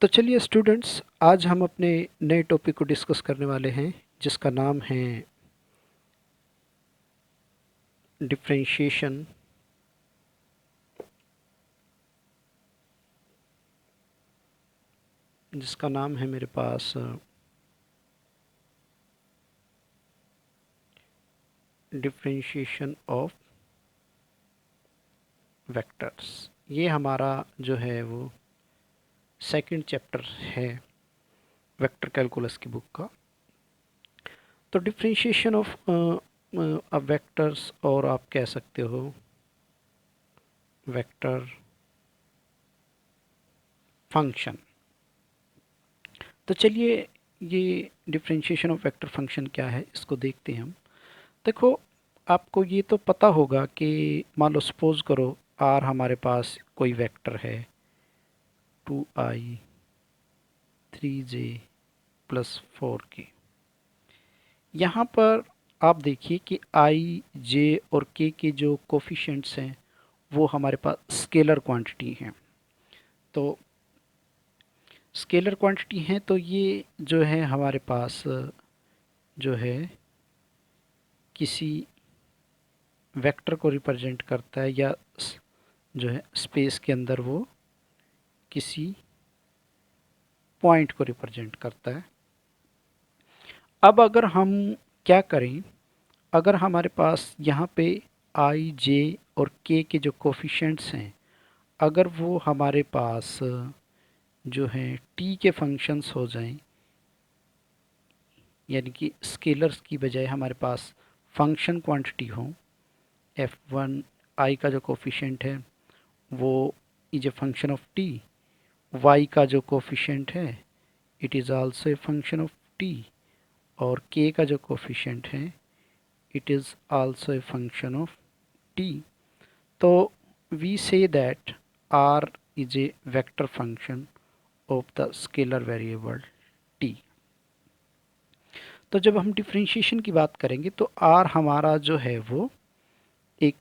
तो चलिए स्टूडेंट्स, आज हम अपने नए टॉपिक को डिस्कस करने वाले हैं जिसका नाम है डिफरेंशिएशन जिसका नाम है मेरे पास डिफरेंशिएशन ऑफ वेक्टर्स। ये हमारा जो है वो सेकंड चैप्टर है वेक्टर कैलकुलस की बुक का। तो डिफरेंशिएशन ऑफ वेक्टर्स, और आप कह सकते हो वेक्टर फंक्शन। तो चलिए, ये डिफरेंशिएशन ऑफ वेक्टर फंक्शन क्या है इसको देखते हैं हम। देखो, आपको ये तो पता होगा कि मान लो सपोज करो आर हमारे पास कोई वेक्टर है 2i 3j प्लस 4k। यहाँ पर आप देखिए कि i j और k के जो कोफिशिएंट्स हैं वो हमारे पास स्केलर क्वांटिटी हैं। तो स्केलर क्वांटिटी हैं तो ये जो है हमारे पास जो है किसी वेक्टर को रिप्रेजेंट करता है, या जो है स्पेस के अंदर वो किसी पॉइंट को रिप्रेजेंट करता है। अब अगर हम क्या करें, अगर हमारे पास यहाँ पे आई जे और के के जो कोफिशिएंट्स हैं, अगर वो हमारे पास जो हैं टी के फंक्शंस हो जाएं, यानी कि स्केलर्स की बजाय हमारे पास फंक्शन क्वांटिटी हो, एफ वन आई का जो कोफिशिएंट है वो is a function of T, Y का जो कोफिशिएंट है it is also a function of T, और k का जो कोफिशिएंट है it is also a function of t। तो we say that r is a vector function of the scalar variable t। तो जब हम डिफरेंशिएशन की बात करेंगे तो r हमारा जो है वो एक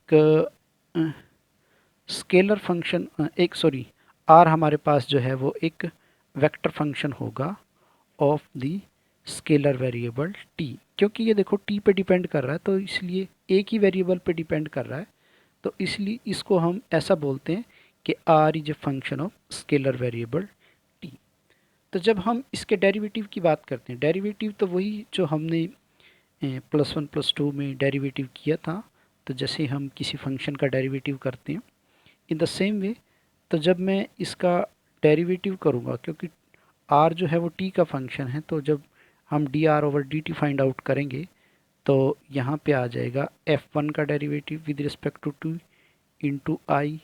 स्केलर फंक्शन, एक सॉरी, r हमारे पास जो है वो एक वेक्टर फंक्शन होगा of the scalar variable t। क्योंकि ये देखो t पे डिपेंड कर रहा है तो इसलिए एक ही वेरिएबल पे डिपेंड कर रहा है, तो इसलिए इसको हम ऐसा बोलते हैं कि r is a function of scalar variable t। तो जब हम इसके डेरिवेटिव की बात करते हैं, डेरिवेटिव तो वही जो हमने +1 +2 में डेरिवेटिव किया था। तो जैसे हम किसी फंक्शन का डेरिवेटिव करते हैं इन द सेम वे, तो जब मैं इसका डेरिवेटिव करूँगा, क्योंकि r जो है वो t का फंक्शन है, तो जब हम dr/dt फाइंड आउट करेंगे तो यहाँ पे आ जाएगा f1 का derivative with respect to t into i,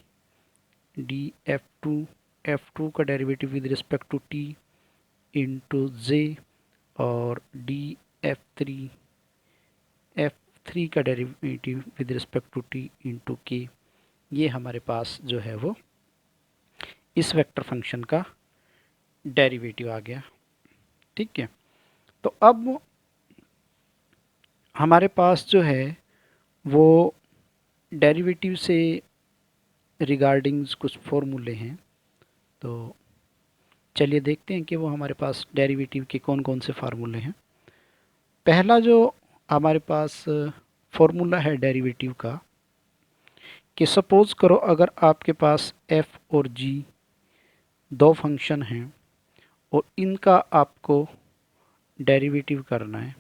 d f two का derivative with respect to t into j, और डी एफ थ्री का derivative with respect to t into k. ये हमारे पास जो है वो इस वेक्टर फंक्शन का डेरिवेटिव आ गया। ठीक है, तो अब हमारे पास जो है वो डेरिवेटिव से रिगार्डिंग्स कुछ फॉर्मूले हैं। तो चलिए देखते हैं कि वो हमारे पास डेरिवेटिव के कौन कौन से फार्मूले हैं। पहला जो हमारे पास फॉर्मूला है डेरिवेटिव का, कि सपोज़ करो अगर आपके पास f और g दो फंक्शन हैं और इनका आपको डेरिवेटिव करना है,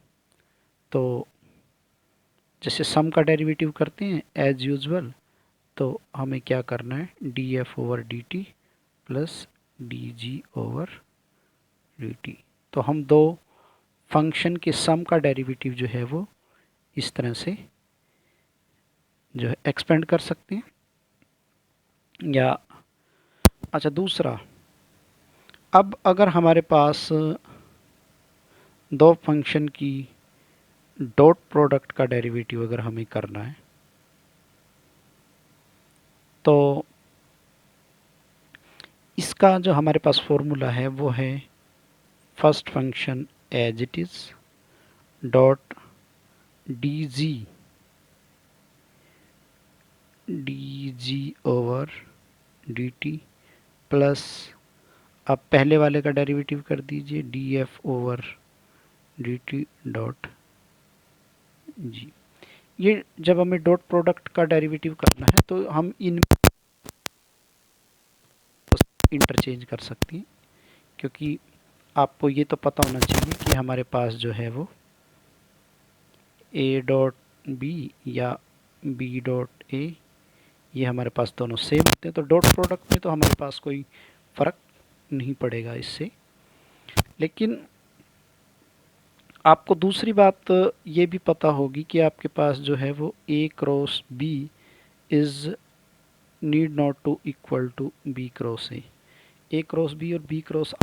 तो जैसे सम का डेरिवेटिव करते हैं एज यूजुअल, तो हमें क्या करना है, df/dt प्लस dg/dt। तो हम दो फंक्शन के सम का डेरिवेटिव जो है वो इस तरह से जो है एक्सपेंड कर सकते हैं। या अच्छा, दूसरा, अब अगर हमारे पास दो फंक्शन की डॉट प्रोडक्ट का डेरिवेटिव अगर हमें करना है, तो इसका जो हमारे पास फॉर्मूला है वो है first function as it is dot D ji over D T plus आप पहले वाले का डेरिवेटिव कर दीजिए D F over D T dot G. ये जब हमें डॉट प्रोडक्ट का डेरिवेटिव करना है तो हम इन इंटरचेंज कर सकते हैं, क्योंकि आपको ये तो पता होना चाहिए कि हमारे पास जो है वो ए डॉट बी या बी डॉट ए, ये हमारे पास दोनों सेम होते हैं, तो डॉट प्रोडक्ट में तो हमारे पास कोई फ़र्क नहीं पड़ेगा इससे। लेकिन आपको दूसरी बात ये भी पता होगी कि आपके पास जो है वो a cross b is need not to equal to b cross a cross b और बी क्रॉस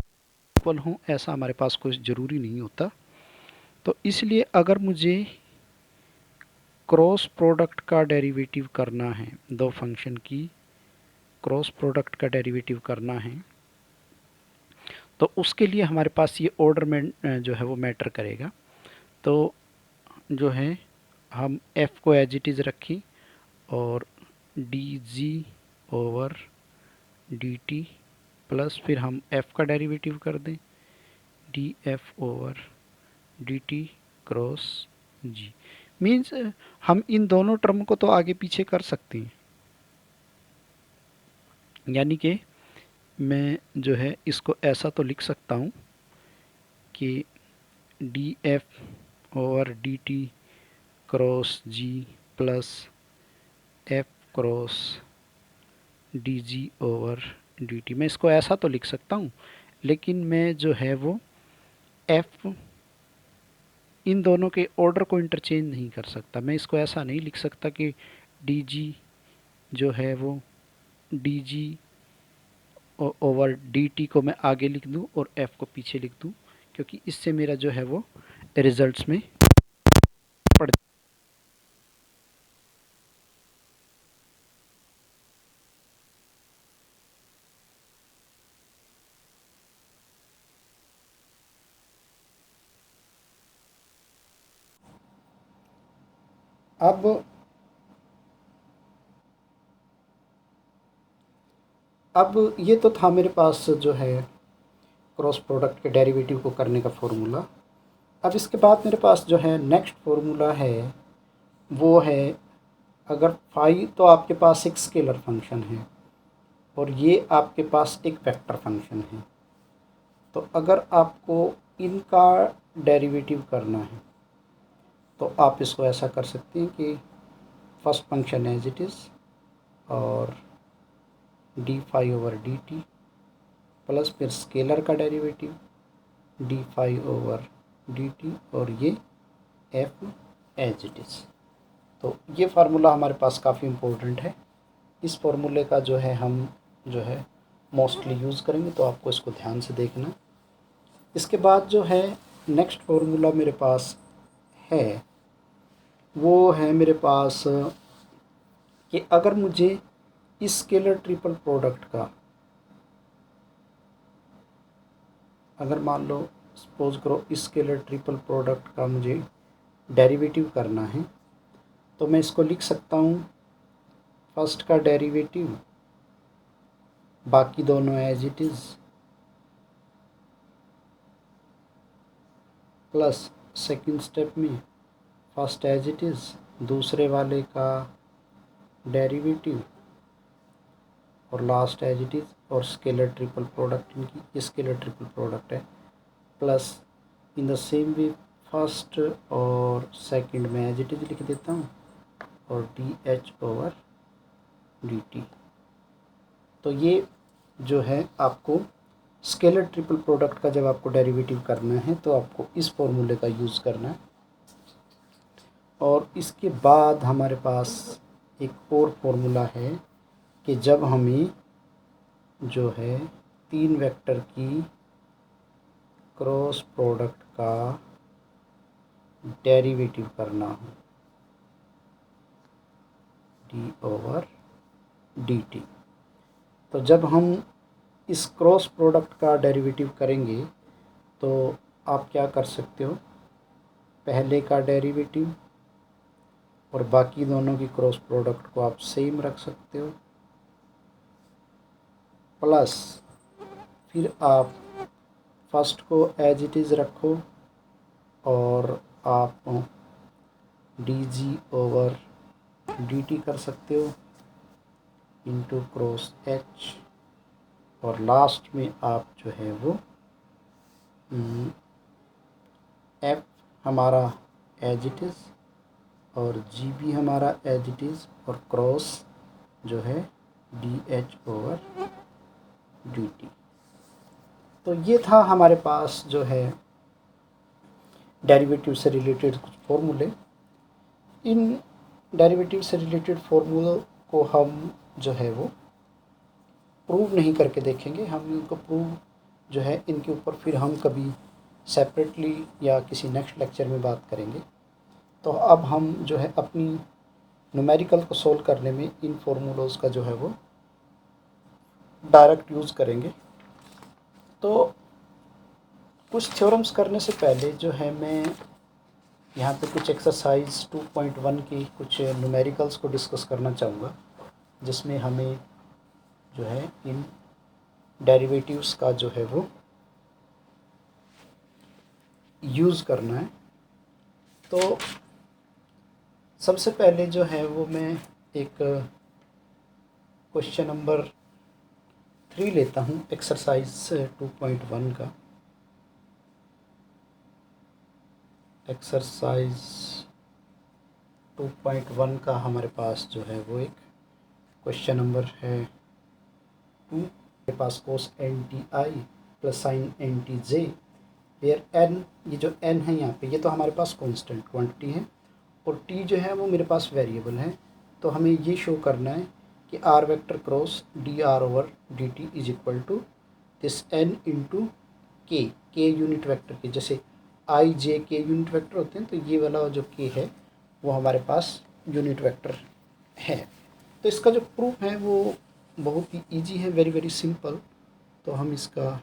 इक्वल हों ऐसा हमारे पास कुछ ज़रूरी नहीं होता। तो इसलिए अगर मुझे क्रॉस प्रोडक्ट का डेरिवेटिव करना है, दो फंक्शन की क्रॉस प्रोडक्ट का डेरिवेटिव करना है, तो उसके लिए हमारे पास ये ऑर्डर में जो है वो मैटर करेगा। तो जो है हम f को एज इट इज़ रखें और डी जी ओवर डी टी प्लस फिर हम f का डेरिवेटिव कर दें d F over D t cross g. Means हम इन दोनों टर्म को तो आगे पीछे कर सकते हैं, यानी कि मैं जो है इसको ऐसा तो लिख सकता हूँ कि d F over D t cross g plus f cross d जी ओवर डी टी, मैं इसको ऐसा तो लिख सकता हूँ। लेकिन मैं जो है वो एफ इन दोनों के ऑर्डर को इंटरचेंज नहीं कर सकता। मैं इसको ऐसा नहीं लिख सकता कि डी जी जो है वो D G over D T को मैं आगे लिख दूं और एफ को पीछे लिख दूं, क्योंकि इससे मेरा जो है वो रिजल्ट्स में पड़। अब ये तो था मेरे पास जो है क्रॉस प्रोडक्ट के डेरिवेटिव को करने का फॉर्मूला। अब इसके बाद मेरे पास जो है नेक्स्ट फॉर्मूला है वो है, अगर फाई तो आपके पास एक स्केलर फंक्शन है और ये आपके पास एक वेक्टर फंक्शन है, तो अगर आपको इनका डेरिवेटिव करना है तो आप इसको ऐसा कर सकते हैं कि first function as it is और d phi over D T plus फिर स्केलर का derivative d phi over D T और ये एफ एज इट इज़। तो ये फार्मूला हमारे पास काफ़ी इम्पोर्टेंट है। इस फार्मूले का जो है हम जो है मोस्टली यूज़ करेंगे, तो आपको इसको ध्यान से देखना। इसके बाद जो है नेक्स्ट फार्मूला मेरे पास है वो है मेरे पास कि अगर मुझे इस स्केलर ट्रिपल प्रोडक्ट का, अगर मान लो सपोज करो इस स्केलर ट्रिपल प्रोडक्ट का मुझे डेरिवेटिव करना है, तो मैं इसको लिख सकता हूँ फर्स्ट का डेरिवेटिव बाकी दोनों as it is plus second step में फर्स्ट एज इट इज़ दूसरे वाले का डेरिवेटिव और लास्ट एज इट इज़ और स्केलर ट्रिपल प्रोडक्ट, इनकी स्केलर ट्रिपल प्रोडक्ट है, plus in the same way first और सेकंड में एज इट इज़ लिख देता हूँ और D H over D T. तो ये जो है आपको स्केलर ट्रिपल प्रोडक्ट का जब आपको डेरिवेटिव करना है तो आपको इस फॉर्मूले का यूज़ करना है। और इसके बाद हमारे पास एक और फॉर्मूला है कि जब हमें जो है तीन वेक्टर की क्रॉस प्रोडक्ट का डेरिवेटिव करना हो डी ओवर डी टी, तो जब हम इस क्रॉस प्रोडक्ट का डेरिवेटिव करेंगे तो आप क्या कर सकते हो, पहले का डेरिवेटिव और बाकी दोनों की क्रॉस प्रोडक्ट को आप सेम रख सकते हो, प्लस फिर आप फर्स्ट को एज इट इज़ रखो और आप D G over D T कर सकते हो इंटू क्रॉस एच, और लास्ट में आप जो है वो एफ हमारा एज इट इज़ और जी भी हमारा एज इट इज़ और क्रॉस जो है D H over D T. तो ये था हमारे पास जो है डेरिवेटिव से रिलेटेड कुछ फॉर्मूले। इन डेरिवेटिव से रिलेटेड फॉर्मूलों को हम जो है वो प्रूव नहीं करके देखेंगे, हम इनको प्रूव जो है इनके ऊपर फिर हम कभी सेपरेटली या किसी नेक्स्ट लेक्चर में बात करेंगे। तो अब हम जो है अपनी न्यूमेरिकल को सोल्व करने में इन फॉर्मूलोज़ का जो है वो डायरेक्ट यूज़ करेंगे। तो कुछ थ्योरम्स करने से पहले जो है मैं यहाँ पे कुछ एक्सरसाइज 2.1 की कुछ न्यूमेरिकल्स को डिस्कस करना चाहूँगा, जिसमें हमें जो है इन डेरिवेटिव्स का जो है वो यूज़ करना है। तो सबसे पहले जो है वो मैं एक क्वेश्चन नंबर 3 लेता हूँ एक्सरसाइज 2.1 का। एक्सरसाइज 2.1 का हमारे पास जो है वो एक क्वेश्चन नंबर है 2। मेरे पास cos n t i plus sine N t j, where n, ये जो एन है यहाँ पे ये तो हमारे पास कांस्टेंट क्वांटिटी है और टी जो है वो मेरे पास वेरिएबल है। तो हमें ये शो करना है कि R vector cross D R over D T is equal to this N into K unit vector K, जैसे आई जे के यूनिट वेक्टर होते हैं, तो ये वाला जो के है वो हमारे पास यूनिट वेक्टर है। तो इसका जो प्रूफ है वो बहुत ही इजी है, वेरी वेरी सिंपल। तो हम इसका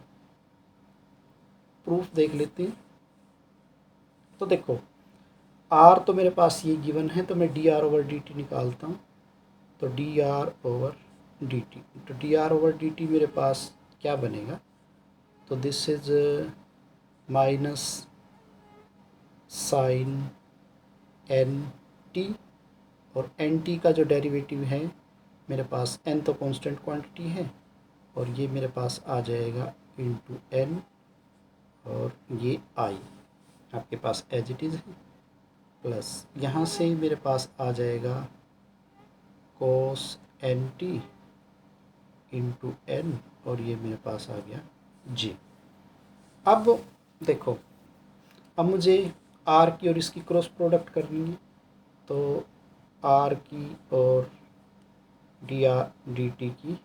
प्रूफ देख लेते हैं। तो देखो आर तो मेरे पास ये गिवन है, तो मैं d are over D t निकालता हूँ। तो D R over D T, तो D R over D t मेरे पास क्या बनेगा, तो this is minus sine N t, और एन टी का जो डेरिवेटिव है मेरे पास एन तो कांस्टेंट क्वांटिटी है और ये मेरे पास आ जाएगा इंटू एन, और ये आई आपके पास एज इट इज़ है, प्लस यहाँ से मेरे पास आ जाएगा कोस एन टी इंटू एन, और ये मेरे पास आ गया जी। अब देखो, अब मुझे आर की और इसकी क्रॉस प्रोडक्ट करनी है। तो आर की और डी आर डी टी की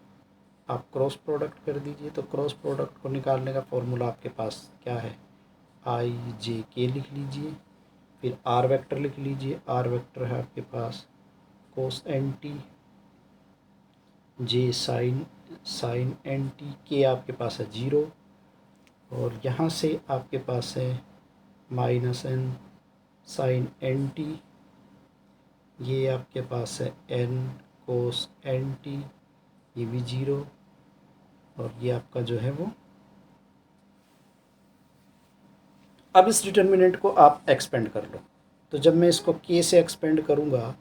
आप क्रॉस प्रोडक्ट कर दीजिए। तो क्रॉस प्रोडक्ट को निकालने का फॉर्मूला आपके पास क्या है, आई जे के लिख लीजिए, फिर आर वेक्टर लिख लीजिए। आर वेक्टर है आपके पास कोस एन टी जे साइन एन टी, के आपके पास है 0, और यहाँ से आपके पास है minus N sine N T, ये आपके पास है एन कोस एन टी, ये भी 0, और ये आपका जो है वो। अब इस डिटर्मिनेंट को आप एक्सपेंड कर लो। तो जब मैं इसको के से एक्सपेंड करूँगा,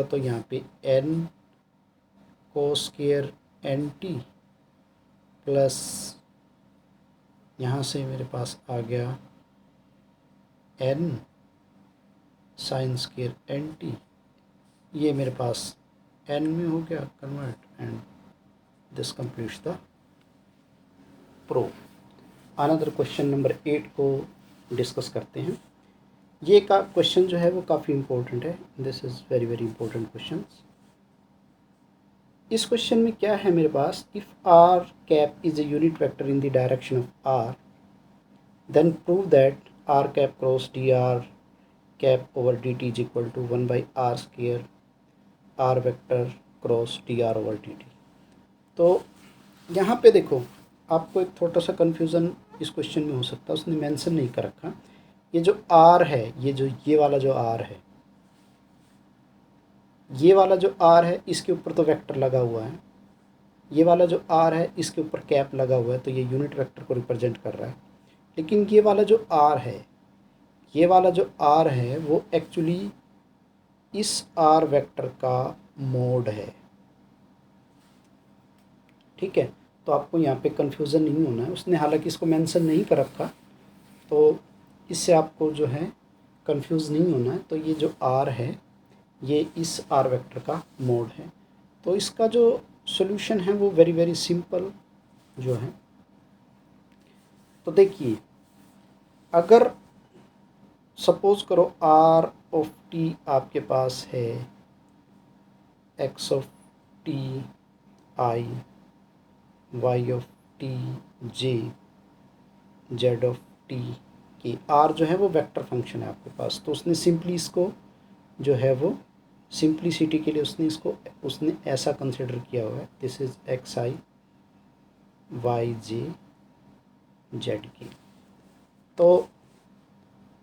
तो यहाँ पे N cos square N T plus यहाँ से मेरे पास आ गया N sine square N T, ये मेरे पास एन में हो गया convert, and this completes the proof. Another question number 8 को डिस्कस करते हैं। ये का क्वेश्चन जो है वो काफ़ी इम्पोर्टेंट है, this is very very important question. इस क्वेश्चन में क्या है मेरे पास, if r cap is a unit vector in the direction of r, then prove that r cap cross D R cap over D T is equal to 1/r square r vector cross D R over D T. तो यहाँ पे देखो, आपको एक छोटा सा confusion इस question में हो सकता है, उसने मेंशन नहीं कर रखा। ये जो आर है, ये वाला जो आर है, ये वाला जो आर है, इसके ऊपर तो वेक्टर लगा हुआ है, ये वाला जो आर है इसके ऊपर कैप लगा हुआ है तो ये यूनिट वेक्टर को रिप्रेजेंट कर रहा है। लेकिन ये वाला जो आर है, ये वाला जो आर है वो एक्चुअली इस आर वेक्टर का मोड है। ठीक है, तो आपको यहाँ पे कंफ्यूजन नहीं होना है। उसने हालांकि इसको मेंशन नहीं कर रखा, तो इससे आपको जो है कंफ्यूज नहीं होना है। तो ये जो आर है ये इस आर वेक्टर का मोड है। तो इसका जो सॉल्यूशन है वो वेरी वेरी सिंपल जो है। तो देखिए, अगर सपोज करो आर ऑफ टी आपके पास है X of T I, Y of T J, Z of T K, R जो है वो वेक्टर फंक्शन है आपके पास। तो उसने सिंपली इसको जो है वो सिंप्लिसिटी के लिए उसने ऐसा कंसिडर किया हुआ है, this is X I Y J Z K. तो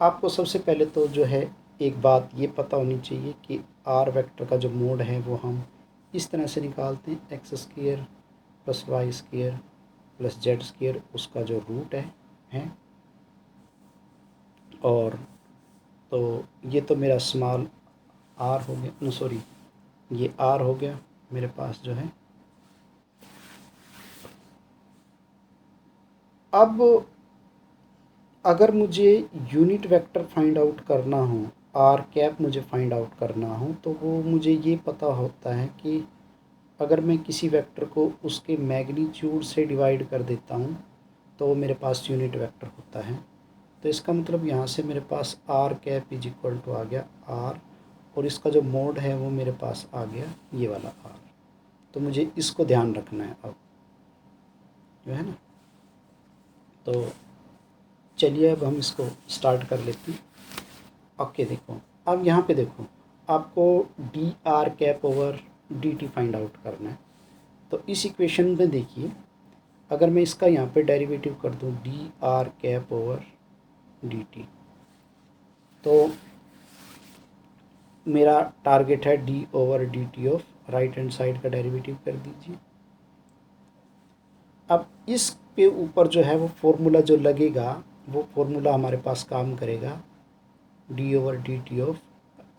आपको सबसे पहले तो जो है एक बात ये पता होनी चाहिए कि आर वेक्टर का जो मोड है वो हम इस तरह से निकालते हैं, X square plus Y square plus Z square, उसका जो रूट है। और तो ये तो मेरा स्मॉल आर हो गया, नो सॉरी, ये आर हो गया मेरे पास जो है। अब अगर मुझे यूनिट वेक्टर फाइंड आउट करना हो, आर कैप मुझे फाइंड आउट करना हो, तो वो मुझे ये पता होता है कि अगर मैं किसी वेक्टर को उसके मैग्नीट्यूड से डिवाइड कर देता हूँ तो वो मेरे पास यूनिट वेक्टर होता है। तो इसका मतलब यहाँ से मेरे पास r cap is equal to आ गया आर, और इसका जो मोड है वो मेरे पास आ गया ये वाला आर। तो मुझे इसको ध्यान रखना है अब जो है ना। तो चलिए अब हम इसको स्टार्ट कर लेते हैं। ओके, देखो अब यहाँ पे देखो, आपको D R cap over D T find out करना है। तो इस इक्वेशन में देखिए, अगर मैं इसका यहाँ पे डेरिवेटिव कर दूँ D R cap over D T, तो मेरा टारगेट है D over D T of right hand side का डेरिवेटिव कर दीजिए। अब इस पे ऊपर जो है वो फॉर्मूला जो लगेगा वो फॉर्मूला हमारे पास काम करेगा D over D T of,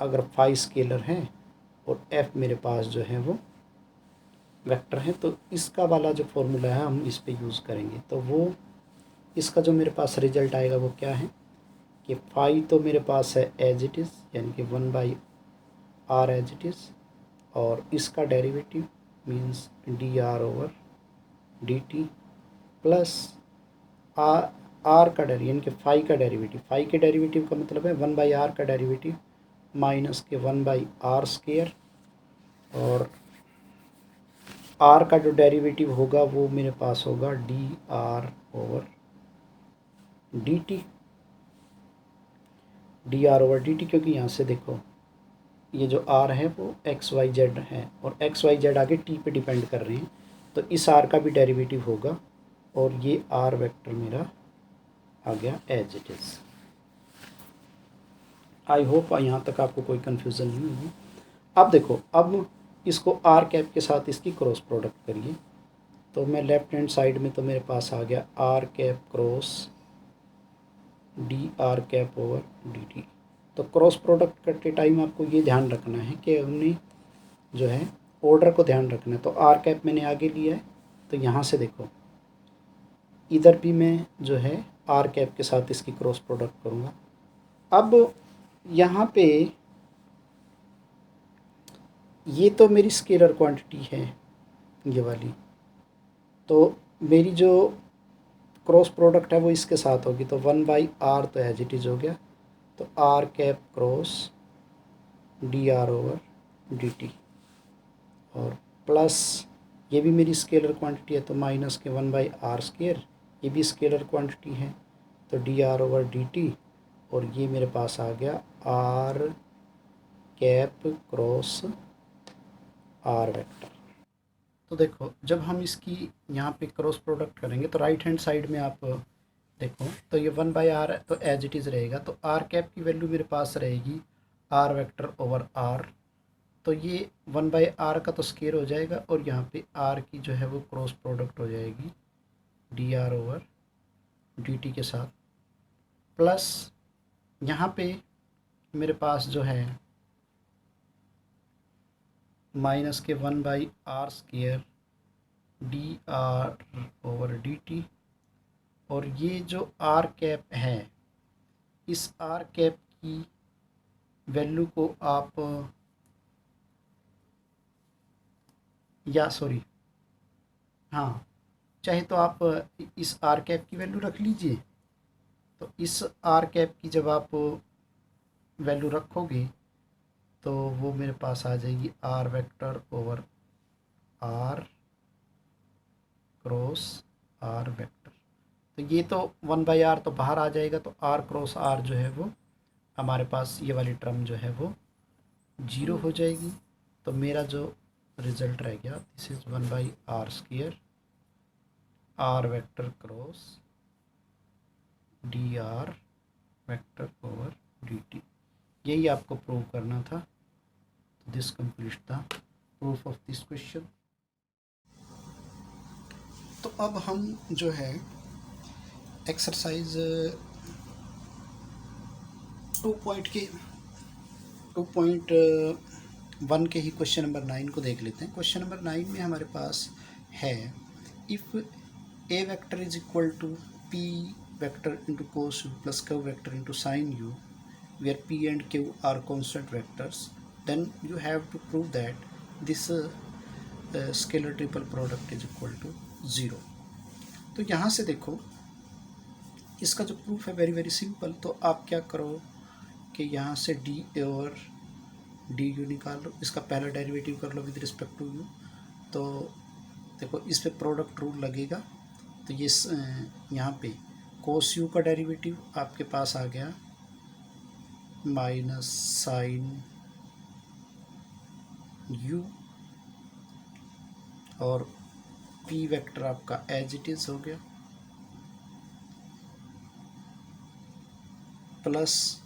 अगर फाई स्केलर है और एफ मेरे पास जो है वो वेक्टर है, तो इसका वाला जो फॉर्मूला है हम इस पे यूज़ करेंगे। तो वो इसका जो मेरे पास रिजल्ट आएगा वो क्या है कि फाई तो मेरे पास है एज इट इज़, यानी कि 1/r एज इट इज़, और इसका derivative means D are over D T plus R, R का डेरिवेटिव यानी कि फाई का डेरिवेटिव, फाई के डेरिवेटिव का मतलब है 1/r का डेरिवेटिव माइनस के 1/r स्क्वायर, और आर का जो डेरिवेटिव होगा वो मेरे पास होगा D R over D T, D R over D T, क्योंकि यहाँ से देखो ये जो आर है वो एक्स वाई जेड है और एक्स वाई जेड आगे टी पे डिपेंड कर रहे हैं, तो इस आर का भी डेरिवेटिव होगा, और ये आर वेक्टर मेरा आ गया as it is. I hope यहाँ तक आपको कोई कन्फ्यूज़न नहीं हुई। अब देखो, अब इसको आर कैप के साथ इसकी क्रॉस प्रोडक्ट करिए। तो मैं लेफ्ट हैंड साइड में तो मेरे पास आ गया R cap cross D R cap over D T. तो क्रॉस प्रोडक्ट करते टाइम आपको ये ध्यान रखना है कि हमने जो है ऑर्डर को ध्यान रखना है। तो आर कैप मैंने आगे लिया है, तो यहाँ से देखो इधर भी मैं जो है आर कैप के साथ इसकी क्रॉस प्रोडक्ट करूँगा। अब यहाँ पे ये तो मेरी स्केलर क्वांटिटी है ये वाली, तो मेरी जो क्रॉस प्रोडक्ट है वो इसके साथ होगी, तो 1/r तो एज इट इज़ हो गया, तो R cap cross D R over D T, और प्लस ये भी मेरी स्केलर क्वांटिटी है तो माइनस के 1/r स्क्वायर, ये भी स्केलर क्वांटिटी है तो D R over D T, और ये मेरे पास आ गया R cap cross R vector. तो देखो जब हम इसकी यहाँ पे क्रॉस प्रोडक्ट करेंगे तो राइट हैंड साइड में आप देखो तो ये 1/r है तो एज इट इज़ रहेगा, तो आर कैप की वैल्यू मेरे पास रहेगी आर वेक्टर ओवर आर, तो ये 1/r का तो स्केयर हो जाएगा और यहाँ पे r की जो है वो क्रॉस प्रोडक्ट हो जाएगी dr/dt के साथ, प्लस यहाँ पे मेरे पास जो है माइनस के 1/r² dr/dt, और ये जो r कैप है, इस r कैप की वैल्यू को आप हाँ, चाहे तो आप इस r कैप की वैल्यू रख लीजिए। तो इस r कैप की जब आप वैल्यू रखोगे तो वो मेरे पास आ जाएगी r vector over r cross r vector. तो ये तो 1/r तो बाहर आ जाएगा, तो r क्रॉस r जो है वो हमारे पास ये वाली टर्म जो है वो 0 हो जाएगी। तो मेरा जो रिज़ल्ट रह गया, this is 1/r² r vector cross dr vector over dt। यही आपको प्रूव करना था। तो this complete the proof of this question. तो अब हम जो है एक्सरसाइज 2.1 के ही क्वेश्चन नंबर 9 को देख लेते हैं। क्वेश्चन नंबर 9 में हमारे पास है, if A vector is equal to P vector into cos U plus Q vector into sine U, where p and q are constant vectors, then you have to prove that this scalar triple product is equal to 0। तो यहाँ से देखो, इसका जो proof है very very simple. तो आप क्या करो कि यहाँ से डी और डी यू निकाल लो, इसका पहला डेरिवेटिव कर लो विद रिस्पेक्ट टू यू। तो देखो इस पे प्रोडक्ट रूल लगेगा। तो ये यहाँ पे कोस यू का डेरिवेटिव आपके पास आ गया माइनस साइन यू, और पी वेक्टर आपका एज इट इज़ हो गया, प्लस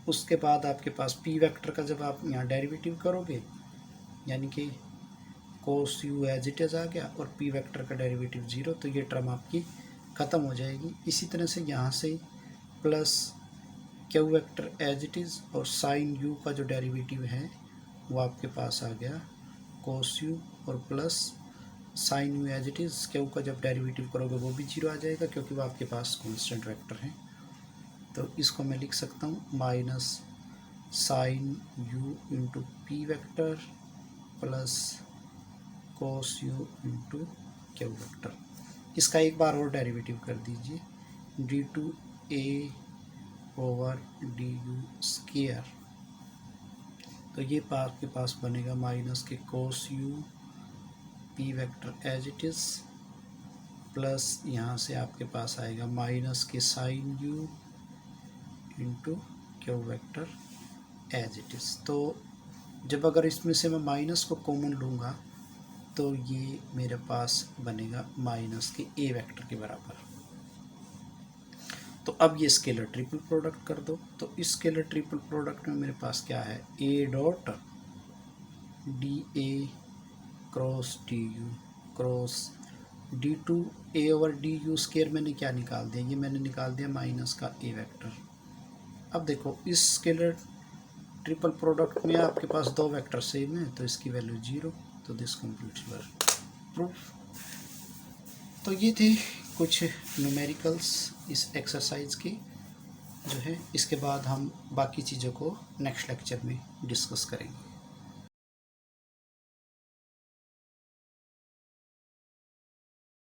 उसके बाद आपके पास पी वेक्टर का जब आप यहाँ डेरिवेटिव करोगे, यानी कि कोस यू एज इट इज़ आ गया और पी वेक्टर का डेरिवेटिव 0, तो ये टर्म आपकी ख़त्म हो जाएगी। इसी तरह से यहाँ से plus Q vector as it is और साइन यू का जो डेरिवेटिव है वो आपके पास आ गया कोस यू, और plus sine U as it is, Q का जब डेरिवेटिव करोगे वो भी 0 आ जाएगा क्योंकि वो आपके पास कांस्टेंट वेक्टर है। तो इसको मैं लिख सकता हूँ minus sine you into P vector plus cos U into Q vector. इसका एक बार और डेरिवेटिव कर दीजिए, d2a over D you square. तो ये आपके पास बनेगा minus k cos u p vector as it is, plus यहाँ से आपके पास आएगा minus k sine you into Q vector as it is. तो जब अगर इसमें से मैं माइनस को कॉमन लूँगा तो ये मेरे पास बनेगा माइनस के ए वेक्टर के बराबर। तो अब ये स्केलर ट्रिपल प्रोडक्ट कर दो। तो इस स्केलर ट्रिपल प्रोडक्ट में मेरे पास क्या है, ए dot D A cross D you cross d2a over D you square मैंने क्या निकाल दिया, ये मैंने निकाल दिया माइनस का ए वेक्टर। अब देखो इस स्केलर ट्रिपल प्रोडक्ट में आपके पास दो वेक्टर सेम है तो इसकी वैल्यू 0। तो दिस कंप्लीट्स योर प्रूफ। तो ये थे कुछ न्यूमेरिकल्स इस एक्सरसाइज की जो है। इसके बाद हम बाकी चीज़ों को नेक्स्ट लेक्चर में डिस्कस करेंगे।